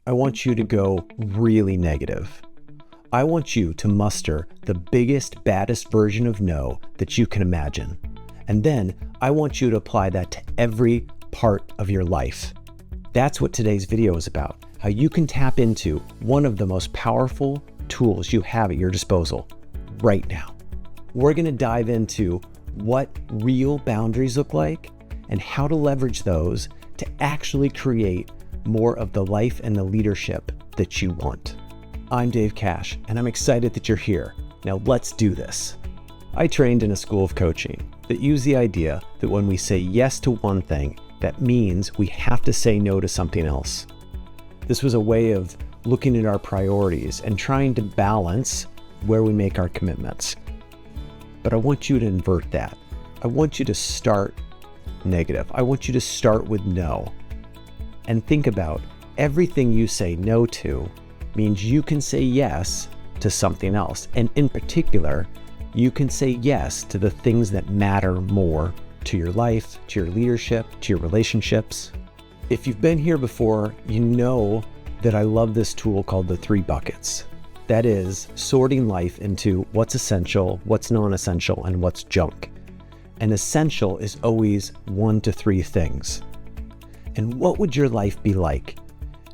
I want you to go really negative. I want you to muster the biggest, baddest version of no that you can imagine. And then I want you to apply that to every part of your life. That's what today's video is about, how you can tap into one of the most powerful tools you have at your disposal right now. We're going to dive into what real boundaries look like and how to leverage those to actually create more of the life and the leadership that you want. I'm Dave Cash, and I'm excited that you're here. Now let's do this. I trained in a school of coaching that used the idea that when we say yes to one thing, that means we have to say no to something else. This was a way of looking at our priorities and trying to balance where we make our commitments. But I want you to invert that. I want you to start negative. I want you to start with no. And think about everything you say no to means you can say yes to something else. And in particular, you can say yes to the things that matter more to your life, to your leadership, to your relationships. If you've been here before, you know that I love this tool called the 3 buckets. That is sorting life into what's essential, what's non-essential, and what's junk. And essential is always 1 to 3 things. And what would your life be like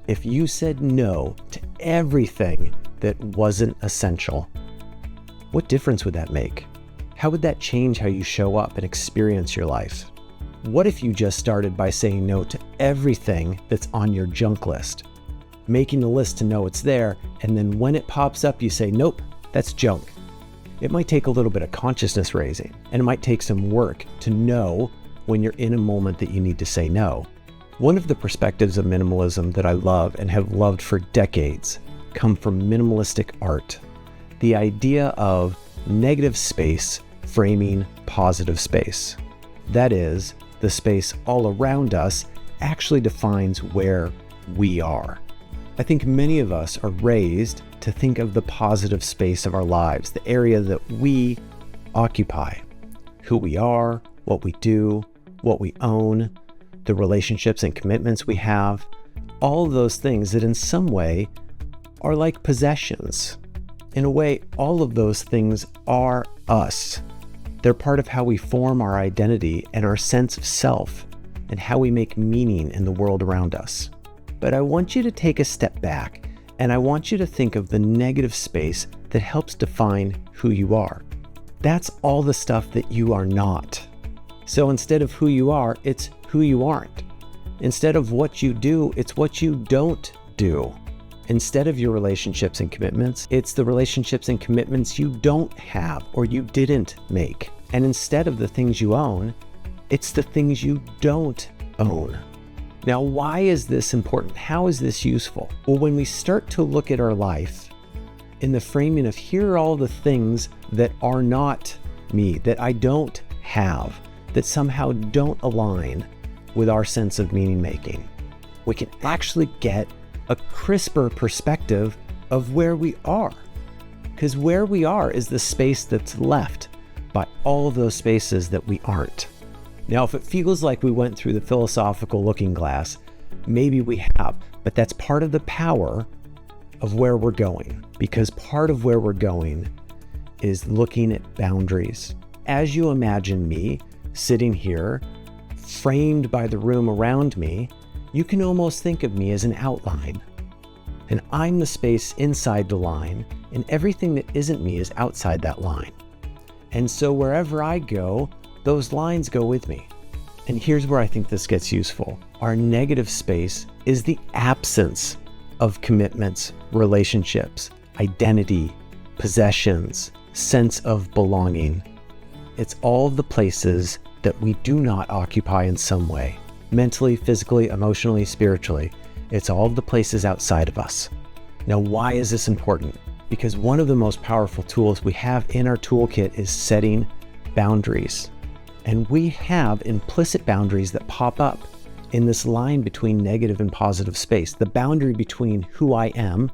if you said no to everything that wasn't essential? What difference would that make? How would that change how you show up and experience your life? What if you just started by saying no to everything that's on your junk list? Making the list to know it's there, and then when it pops up, you say, nope, that's junk. It might take a little bit of consciousness raising, and it might take some work to know when you're in a moment that you need to say no. One of the perspectives of minimalism that I love and have loved for decades come from minimalistic art. The idea of negative space framing positive space. That is, the space all around us actually defines where we are. I think many of us are raised to think of the positive space of our lives, the area that we occupy, who we are, what we do, what we own, the relationships and commitments we have, all of those things that in some way are like possessions. In a way, all of those things are us. They're part of how we form our identity and our sense of self and how we make meaning in the world around us. But I want you to take a step back and I want you to think of the negative space that helps define who you are. That's all the stuff that you are not. So instead of who you are, it's who you aren't. Instead of what you do, it's what you don't do. Instead of your relationships and commitments, it's the relationships and commitments you don't have or you didn't make. And instead of the things you own, it's the things you don't own. Now, why is this important? How is this useful? Well, when we start to look at our life in the framing of here are all the things that are not me, that I don't have, that somehow don't align with our sense of meaning making, we can actually get a crisper perspective of where we are. Because where we are is the space that's left by all of those spaces that we aren't. Now, if it feels like we went through the philosophical looking glass, maybe we have, but that's part of the power of where we're going, because part of where we're going is looking at boundaries. As you imagine me sitting here, framed by the room around me, you can almost think of me as an outline. And I'm the space inside the line, and everything that isn't me is outside that line. And so wherever I go, those lines go with me. And here's where I think this gets useful. Our negative space is the absence of commitments, relationships, identity, possessions, sense of belonging. It's all the places that we do not occupy in some way, mentally, physically, emotionally, spiritually. It's all the places outside of us. Now, why is this important? Because one of the most powerful tools we have in our toolkit is setting boundaries. And we have implicit boundaries that pop up in this line between negative and positive space, the boundary between who I am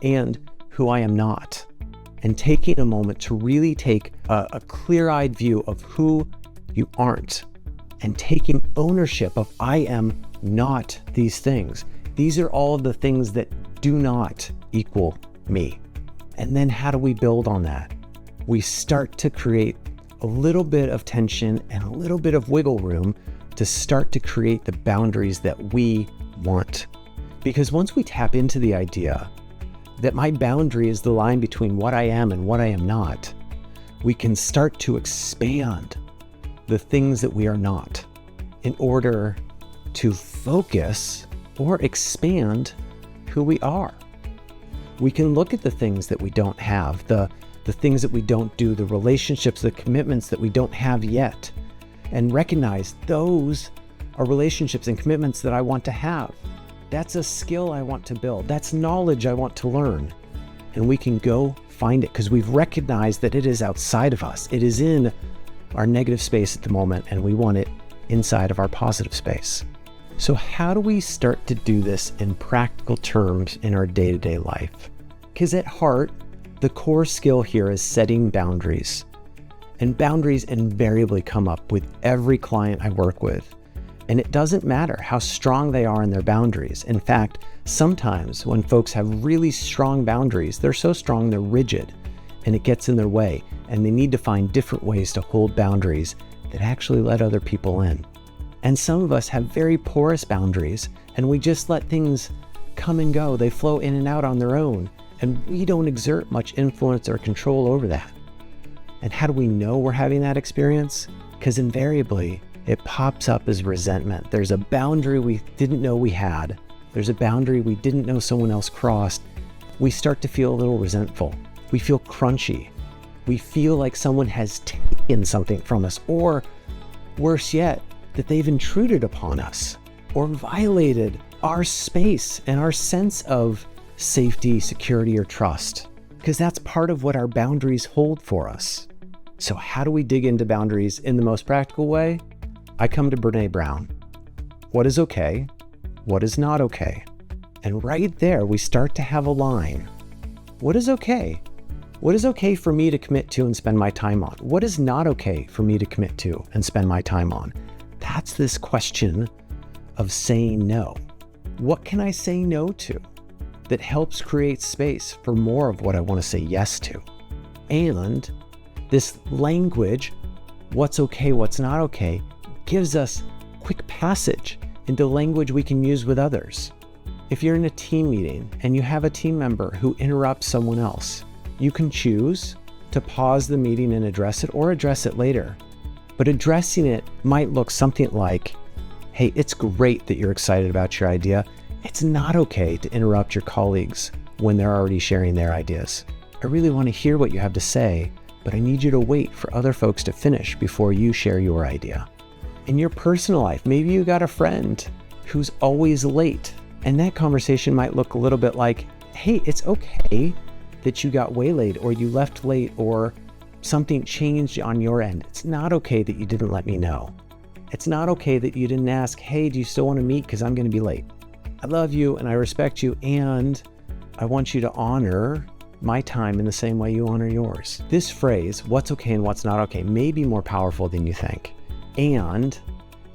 and who I am not. And taking a moment to really take a clear-eyed view of who you aren't, and taking ownership of I am not these things. These are all of the things that do not equal me. And then how do we build on that? We start to create a little bit of tension and a little bit of wiggle room to start to create the boundaries that we want. Because once we tap into the idea that my boundary is the line between what I am and what I am not, we can start to expand the things that we are not in order to focus or expand who we are. We can look at the things that we don't have, the things that we don't do, the relationships, the commitments that we don't have yet, and recognize those are relationships and commitments that I want to have. That's a skill I want to build. That's knowledge I want to learn. And we can go find it because we've recognized that it is outside of us. It is in our negative space at the moment, and we want it inside of our positive space. So how do we start to do this in practical terms in our day-to-day life? Because at heart, the core skill here is setting boundaries. And boundaries invariably come up with every client I work with. And it doesn't matter how strong they are in their boundaries. In fact, sometimes when folks have really strong boundaries, they're so strong they're rigid and it gets in their way. And they need to find different ways to hold boundaries that actually let other people in. And some of us have very porous boundaries and we just let things come and go. They flow in and out on their own. And we don't exert much influence or control over that. And how do we know we're having that experience? Because invariably, it pops up as resentment. There's a boundary we didn't know we had. There's a boundary we didn't know someone else crossed. We start to feel a little resentful. We feel crunchy. We feel like someone has taken something from us, or worse yet, that they've intruded upon us or violated our space and our sense of safety, security, or trust, because that's part of what our boundaries hold for us. So how do we dig into boundaries in the most practical way? I come to Brené Brown. What is okay? What is not okay? And right there, we start to have a line. What is okay? What is okay for me to commit to and spend my time on? What is not okay for me to commit to and spend my time on? That's this question of saying no. What can I say no to that helps create space for more of what I want to say yes to? And this language, what's okay, what's not okay, gives us quick passage into language we can use with others. If you're in a team meeting and you have a team member who interrupts someone else, you can choose to pause the meeting and address it or address it later. But addressing it might look something like, hey, it's great that you're excited about your idea. It's not okay to interrupt your colleagues when they're already sharing their ideas. I really want to hear what you have to say, but I need you to wait for other folks to finish before you share your idea. In your personal life, maybe you got a friend who's always late, and that conversation might look a little bit like, hey, it's okay that you got waylaid or you left late or something changed on your end. It's not okay that you didn't let me know. It's not okay that you didn't ask, hey, do you still want to meet? Because I'm going to be late. I love you and I respect you, and I want you to honor my time in the same way you honor yours. This phrase, what's okay and what's not okay, may be more powerful than you think. And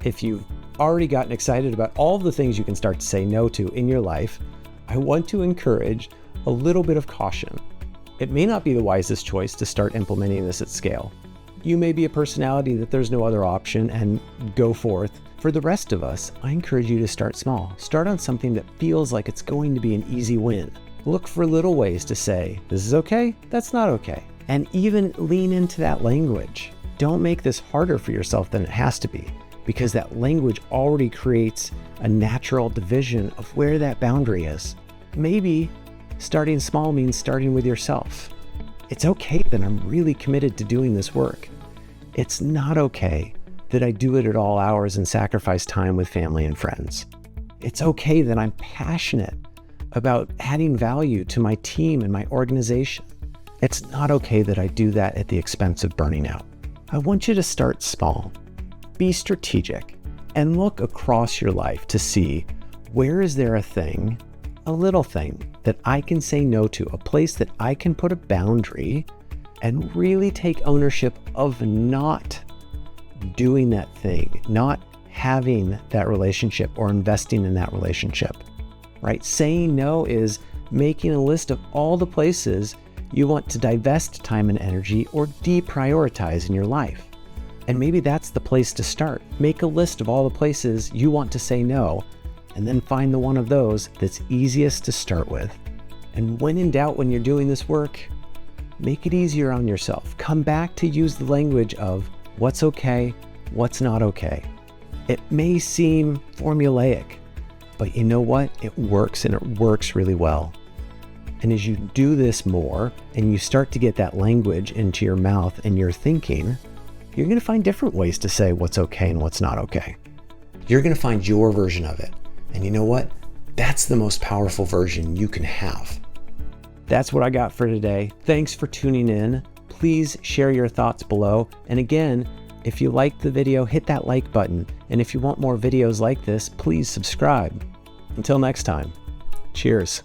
if you've already gotten excited about all the things you can start to say no to in your life, I want to encourage a little bit of caution. It may not be the wisest choice to start implementing this at scale. You may be a personality that there's no other option and go forth. For the rest of us, I encourage you to start small. Start on something that feels like it's going to be an easy win. Look for little ways to say, this is okay, that's not okay. And even lean into that language. Don't make this harder for yourself than it has to be, because that language already creates a natural division of where that boundary is. Maybe starting small means starting with yourself. It's okay that I'm really committed to doing this work. It's not okay that I do it at all hours and sacrifice time with family and friends. It's okay that I'm passionate about adding value to my team and my organization. It's not okay that I do that at the expense of burning out. I want you to start small, be strategic, and look across your life to see where is there a thing, a little thing that I can say no to, a place that I can put a boundary and really take ownership of not doing that thing, not having that relationship or investing in that relationship. right? Saying no is making a list of all the places you want to divest time and energy or deprioritize in your life. And maybe that's the place to start. Make a list of all the places you want to say no, and then find the one of those that's easiest to start with. And when in doubt, when you're doing this work, make it easier on yourself. Come back to use the language of what's okay, what's not okay. It may seem formulaic, but you know what? It works, and it works really well. And as you do this more and you start to get that language into your mouth and your thinking, you're going to find different ways to say what's okay and what's not okay. You're going to find your version of it. And you know what? That's the most powerful version you can have. That's what I got for today. Thanks for tuning in. Please share your thoughts below. And again, if you liked the video, hit that like button. And if you want more videos like this, please subscribe. Until next time, cheers.